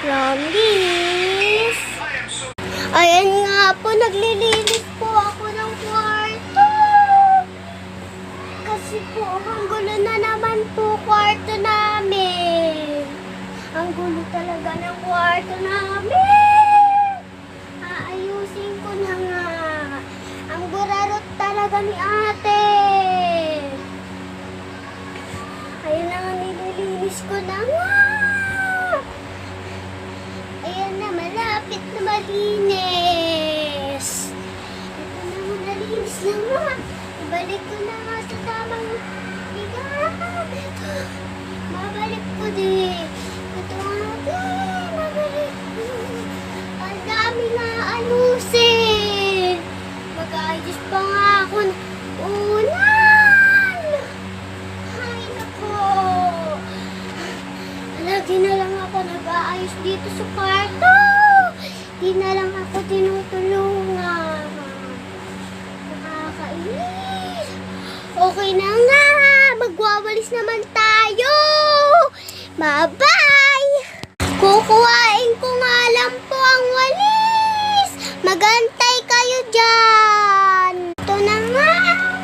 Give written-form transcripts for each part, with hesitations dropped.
Promise. Ayan nga po, naglilinis po ako ng kwarto. Kasi po, ang gulo na naman po kwarto namin. Ang gulo talaga ng kwarto namin. Aayusin ko na nga. Ang burarot talaga ni ate. Ayun na nga, nililinis ko na nga. Ayan na, malapit na malinis. Ito na nga, nalinis na nga. Ibalik ko na nga sa tamang higaan. Ito, mabalik ko din. Ito nga din, mabalik ko. Ang dami nga anusin. Mag-ayos pa nga ako ng ulan. Ay, nako. Lagi na lang ako nag-aayos dito sa kwarto. Di na lang ako tinutulungan. Nakakainis. Okay na nga. Magwawalis naman tayo. Bye-bye. Kukuhain ko nga lang po ang walis. Magantay kayo dyan. Ito na nga.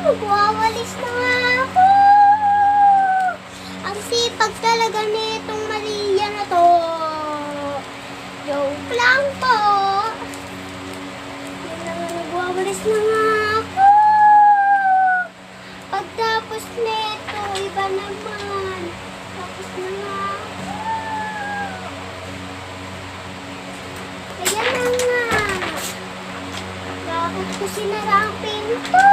Magwawalis na nga ako. Ang sipag talaga nitong Maria na to. Joke lang po. Yan na nga, nagwawalis na nga ako. Pagtapos nito, iba naman. Tapos na nga ako. Ayan na nga. Bakit ko sinara ang pinto?